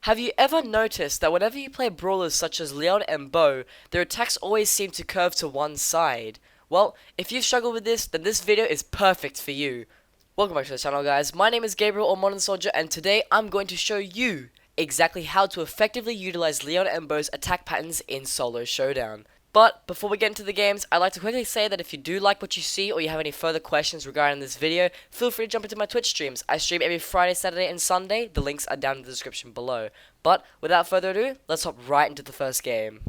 Have you ever noticed that whenever you play brawlers such as Leon and Bo, their attacks always seem to curve to one side? Well, if you've struggled with this, then this video is perfect for you. Welcome back to the channel, guys. My name is Gabriel or Modern Soldier, and today I'm going to show you exactly how to effectively utilize Leon and Bo's attack patterns in solo showdown. But before we get into the games, I'd like to quickly say that if you do like what you see or you have any further questions regarding this video, feel free to jump into my Twitch streams. I stream every Friday, Saturday, and Sunday. The links are down in the description below. But without further ado, let's hop right into the first game.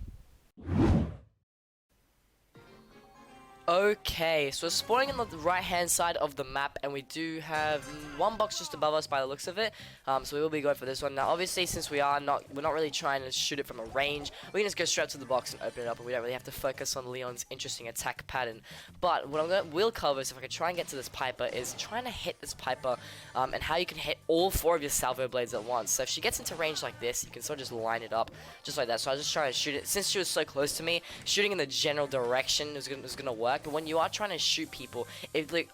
Okay, so we're spawning on the right hand side of the map, and we do have one box just above us by the looks of it. So we will be going for this one. Now obviously, since we're not really trying to shoot it from a range, we can just go straight to the box and open it up, and we don't really have to focus on Leon's interesting attack pattern. But what will cover is, if I can try and get to this Piper, is trying to hit this Piper, and how you can hit all four of your salvo blades at once. So if she gets into range like this, you can sort of just line it up just like that. So I was just trying to shoot it. Since she was so close to me, shooting in the general direction is gonna work. But when you are trying to shoot people,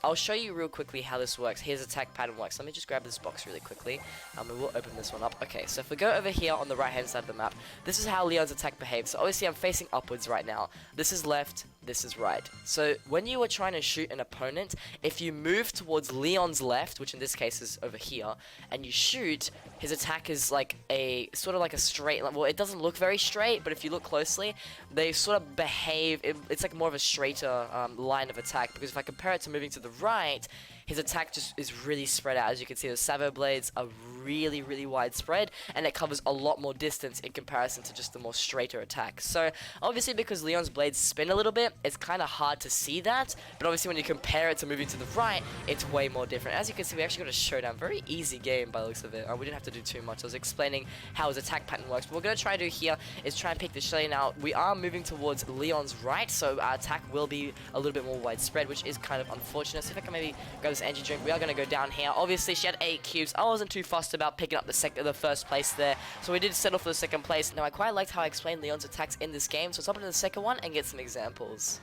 I'll show you real quickly how this works. Here's attack pattern works. Let me just grab this box really quickly, and we'll open this one up. Okay, so if we go over here on the right hand side of the map, this is how Leon's attack behaves. So obviously I'm facing upwards right now. This is left, this is right. So when you are trying to shoot an opponent, if you move towards Leon's left, which in this case is over here, and you shoot, his attack is like a sort of like a straight line. Well, it doesn't look very straight, but if you look closely, they sort of behave. It's like more of a straighter line of attack, because if I compare it to moving to the right, his attack just is really spread out. As you can see, the salvo blades are really widespread, and it covers a lot more distance in comparison to just the more straighter attack. So obviously, because Leon's blades spin a little bit, it's kind of hard to see that, but obviously when you compare it to moving to the right, it's way more different. As you can see, we actually got a showdown. Very easy game by the looks of it. We didn't have to do too much. I was explaining how his attack pattern works. What we're going to try to do here is try and pick the Shelly. Now, we are moving towards Leon's right, so our attack will be a little bit more widespread, which is kind of unfortunate. So if I can maybe grab this energy drink, we are going to go down here. Obviously, she had 8 cubes. I wasn't too fussed about picking up the first place there, so we did settle for the second place. Now, I quite liked how I explained Leon's attacks in this game, so let's hop into the second one and get some examples.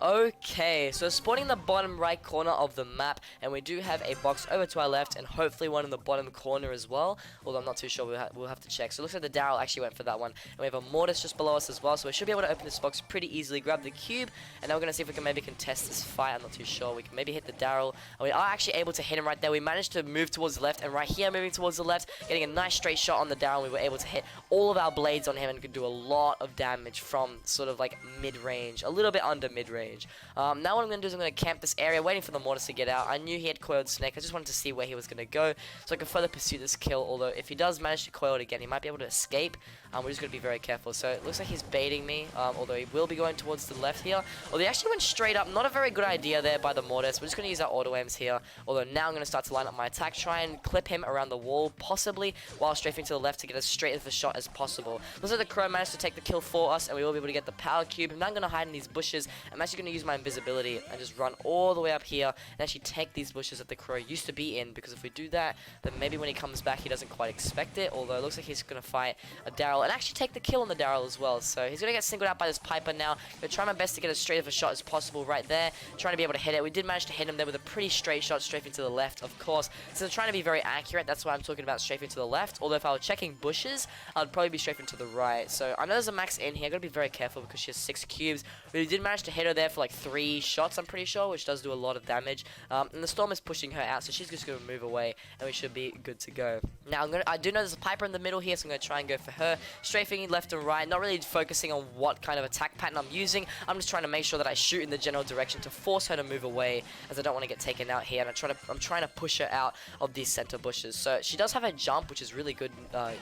Okay, so spawning in the bottom right corner of the map, and we do have a box over to our left, and hopefully one in the bottom corner as well, although I'm not too sure. We'll have to check. So it looks like the Daryl actually went for that one, and we have a mortis just below us as well, so we should be able to open this box pretty easily, grab the cube, and now we're going to see if we can maybe contest this fight. I'm not too sure. We can maybe hit the Daryl, and we are actually able to hit him right there. We managed to move towards the left, and right here moving towards the left, getting a nice straight shot on the Daryl. We were able to hit all of our blades on him and could do a lot of damage from sort of like mid-range, a little bit under mid-range. Now what I'm going to do is I'm going to camp this area, waiting for the mortis to get out. I knew he had coiled snake. I just wanted to see where he was going to go, so I can further pursue this kill. Although if he does manage to coil it again, he might be able to escape. We're just going to be very careful. So it looks like he's baiting me, although he will be going towards the left here. Although he actually went straight up. Not a very good idea there by the mortis. We're just going to use our auto aims here. Although now I'm going to start to line up my attack, try and clip him around the wall, possibly while strafing to the left to get as straight of a shot as possible. Looks like the crow managed to take the kill for us, and we will be able to get the power cube. I'm not going to hide in these bushes. I'm actually going to use my invisibility and just run all the way up here and actually take these bushes that the crow used to be in, because if we do that, then maybe when he comes back he doesn't quite expect it. Although it looks like he's going to fight a Daryl and actually take the kill on the Daryl as well. So he's going to get singled out by this Piper now. I'm going to try my best to get as straight of a shot as possible right there, trying to be able to hit it. We did manage to hit him there with a pretty straight shot strafing to the left, of course. So I'm trying to be very accurate. That's why I'm talking about strafing to the left. Although if I were checking bushes, I'd probably be strafing to the right. So I know there's a max in here. I've got to be very careful because she has 6 cubes. We did manage to hit her there for like 3 shots, I'm pretty sure, which does do a lot of damage. And the storm is pushing her out, so she's just going to move away, and we should be good to go. Now I do know there's a Piper in the middle here, so I'm going to try and go for her, strafing left and right, not really focusing on what kind of attack pattern I'm using. I'm just trying to make sure that I shoot in the general direction to force her to move away, as I don't want to get taken out here, and I'm trying to push her out of these center bushes. So she does have a jump, which is really good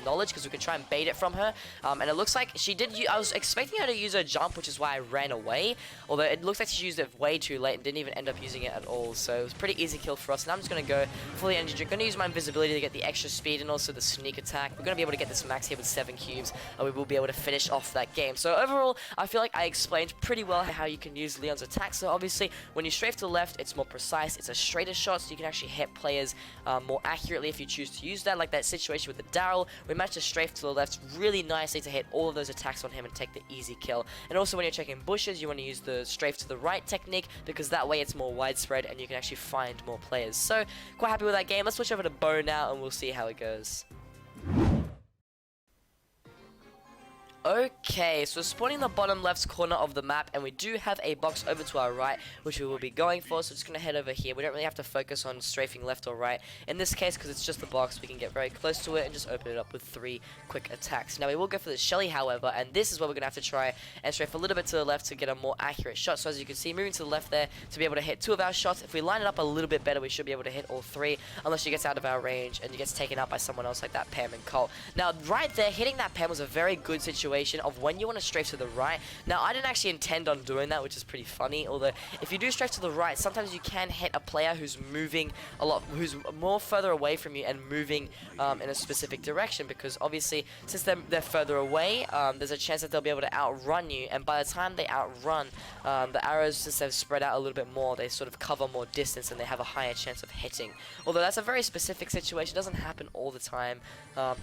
knowledge, because we can try and bait it from her, and it looks like she did. I was expecting her to use her jump, which is why I ran away, although it looks like she used it way too late and didn't even end up using it at all. So it was a pretty easy kill for us. Now I'm just going to go for the energy drink. Going to use my invisibility to get the extra speed and also the sneak attack. We're going to be able to get this max here with 7 cubes, and we will be able to finish off that game. So overall, I feel like I explained pretty well how you can use Leon's attack. So obviously, when you strafe to the left, it's more precise. It's a straighter shot, so you can actually hit players more accurately if you choose to use that. Like that situation with the Daryl, we managed to strafe to the left really nicely to hit all of those attacks on him and take the easy kill. And also when you're checking bushes, you want to use the strafe to the right technique, because that way it's more widespread and you can actually find more players. So quite happy with that game. Let's switch over to bow now and we'll see how it goes. Okay, so we're spawning in the bottom left corner of the map, and we do have a box over to our right, which we will be going for. So we're just going to head over here. We don't really have to focus on strafing left or right. In this case, because it's just the box, we can get very close to it and just open it up with 3 quick attacks. Now we will go for the Shelly, however, and this is where we're going to have to try and strafe a little bit to the left to get a more accurate shot. So as you can see, moving to the left there to be able to hit 2 of our shots. If we line it up a little bit better, we should be able to hit all 3, unless she gets out of our range and gets taken out by someone else like that Pam and Colt. Now right there, hitting that Pam was a very good situation of when you want to strafe to the right. Now I didn't actually intend on doing that, which is pretty funny, although if you do strafe to the right, sometimes you can hit a player who's moving a lot, who's more further away from you and moving in a specific direction, because obviously since they're further away, there's a chance that they'll be able to outrun you, and by the time they outrun, the arrows, since they've spread out a little bit more, they sort of cover more distance and they have a higher chance of hitting. Although that's a very specific situation, it doesn't happen all the time.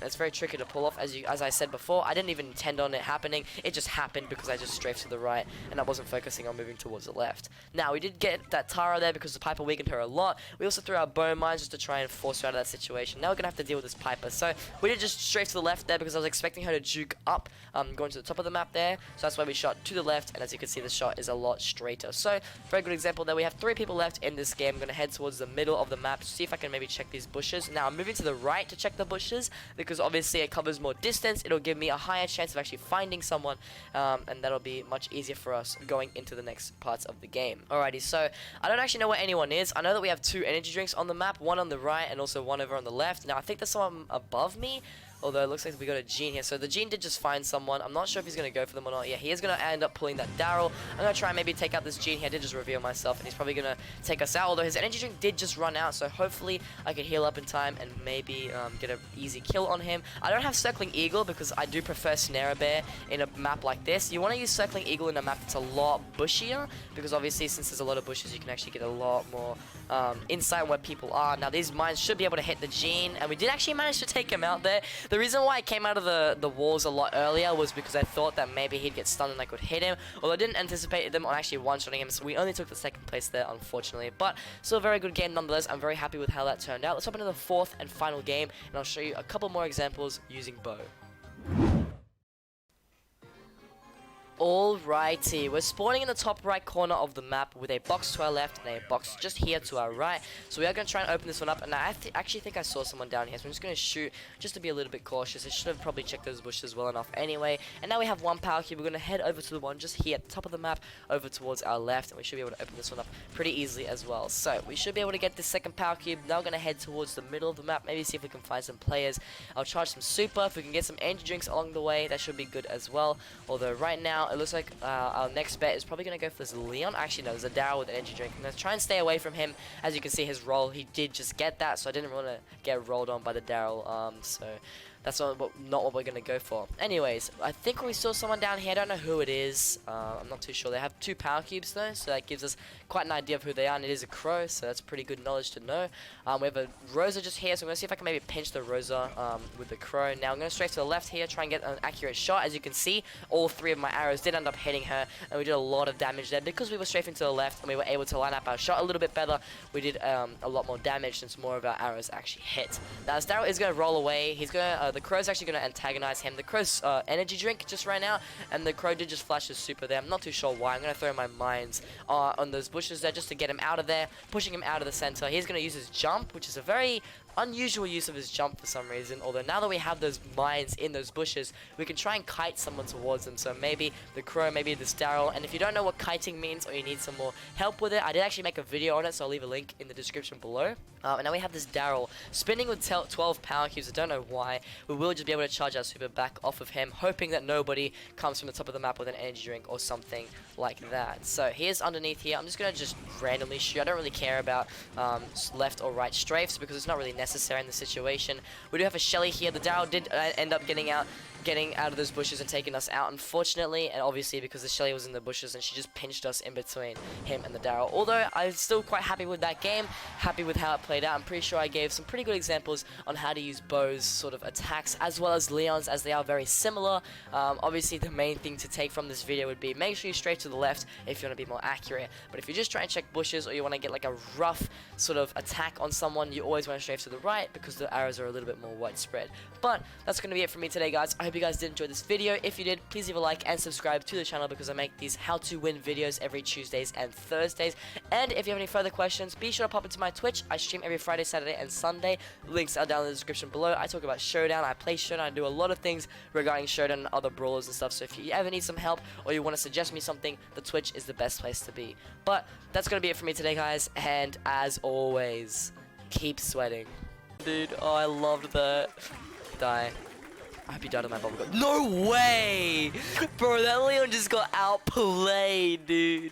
It's very tricky to pull off. As I said before, I didn't even intend on it happening. It just happened because I just strafed to the right and I wasn't focusing on moving towards the left. Now we did get that Tara there because the Piper weakened her a lot. We also threw our bone mines just to try and force her out of that situation. Now we're gonna have to deal with this Piper. So we did just strafe to the left there because I was expecting her to juke up, going to the top of the map there. So that's why we shot to the left, and as you can see, the shot is a lot straighter. So very good example there. We have 3 people left in this game. I'm gonna head towards the middle of the map to see if I can maybe check these bushes. Now I'm moving to the right to check the bushes because obviously it covers more distance. It'll give me a higher chance of actually finding someone, and that'll be much easier for us going into the next parts of the game. Alrighty, so I don't actually know where anyone is. I know that we have 2 energy drinks on the map, one on the right and also one over on the left. Now I think there's someone above me, although it looks like we got a Gene here. So the Gene did just find someone. I'm not sure if he's going to go for them or not. Yeah, he is going to end up pulling that Daryl. I'm going to try and maybe take out this Gene here. I did just reveal myself, and he's probably going to take us out. Although his energy drink did just run out, so hopefully I can heal up in time and maybe get an easy kill on him. I don't have Circling Eagle because I do prefer Snare Bear in a map like this. You want to use Circling Eagle in a map that's a lot bushier, because obviously since there's a lot of bushes, you can actually get a lot more insight on where people are. Now these mines should be able to hit the Gene, and we did actually manage to take him out there. The reason why I came out of the walls a lot earlier was because I thought that maybe he'd get stunned and I could hit him, although I didn't anticipate them on actually one-shotting him, so we only took the 2nd place there, unfortunately. But still a very good game nonetheless. I'm very happy with how that turned out. Let's hop into the 4th and final game, and I'll show you a couple more examples using bow. Alrighty, we're spawning in the top right corner of the map with a box to our left and a box just here to our right. So we are going to try and open this one up, and I actually think I saw someone down here, so I'm just going to shoot just to be a little bit cautious. I should have probably checked those bushes well enough anyway. And now we have 1 power cube. We're going to head over to the one just here at the top of the map over towards our left, and we should be able to open this one up pretty easily as well. So we should be able to get this 2nd power cube. Now we're going to head towards the middle of the map, maybe see if we can find some players. I'll charge some super. If we can get some energy drinks along the way, that should be good as well. Although right now it looks like our next bet is probably going to go for this Leon. Actually, no, there's a Daryl with an energy drink. I'm going to try and stay away from him. As you can see, his roll, he did just get that, so I didn't want to get rolled on by the Daryl. So that's not what we're going to go for. Anyways, I think we saw someone down here. I don't know who it is. I'm not too sure. They have 2 power cubes though, so that gives us quite an idea of who they are, and it is a crow, so that's pretty good knowledge to know. We have a Rosa just here, so I'm going to see if I can maybe pinch the Rosa with the crow. Now I'm going to strafe to the left here, try and get an accurate shot. As you can see, all 3 of my arrows did end up hitting her, and we did a lot of damage there because we were strafing to the left and we were able to line up our shot a little bit better. We did a lot more damage since more of our arrows actually hit. Now this Daryl is going to roll away. He's going to the crow's actually going to antagonize him. The crow's energy drink just ran out, and the crow did just flash his super there. I'm not too sure why. I'm going to throw my mines on those bushes there just to get him out of there, pushing him out of the center. He's going to use his jump, which is a very unusual use of his jump for some reason, although now that we have those mines in those bushes, we can try and kite someone towards them. So maybe the crow, maybe this Daryl. And if you don't know what kiting means, or you need some more help with it, I did actually make a video on it, so I'll leave a link in the description below. And now we have this Daryl spinning with 12 power cubes. I don't know why. We will just be able to charge our super back off of him, hoping that nobody comes from the top of the map with an energy drink or something like that. So here's underneath here. I'm just going to just randomly shoot. I don't really care about left or right strafes because it's not really necessary necessary in the situation. We do have a Shelly here. The Daryl did end up getting out of those bushes and taking us out, unfortunately, and obviously because the Shelly was in the bushes and she just pinched us in between him and the Daryl. Although I'm still quite happy with that game, happy with how it played out. I'm pretty sure I gave some pretty good examples on how to use Bo's sort of attacks as well as Leon's, as they are very similar. Obviously the main thing to take from this video would be make sure you stray to the left if you want to be more accurate, but if you just try and check bushes or you want to get like a rough sort of attack on someone, you always want to stray to the right because the arrows are a little bit more widespread. But that's going to be it for me today, guys. I hope you guys did enjoy this video. If you did, please leave a like and subscribe to the channel because I make these how to win videos every Tuesdays and Thursdays. And if you have any further questions, be sure to pop into my Twitch. I stream every Friday, Saturday and Sunday. Links are down in the description below. I talk about Showdown, I play Showdown, I do a lot of things regarding Showdown and other brawlers and stuff. So if you ever need some help or you want to suggest me something, the Twitch is the best place to be. But that's going to be it for me today, guys. And as always, keep sweating. Dude, oh, I loved that. Die. I hope you died on my bubble. No way! Bro, that Leon just got outplayed, dude.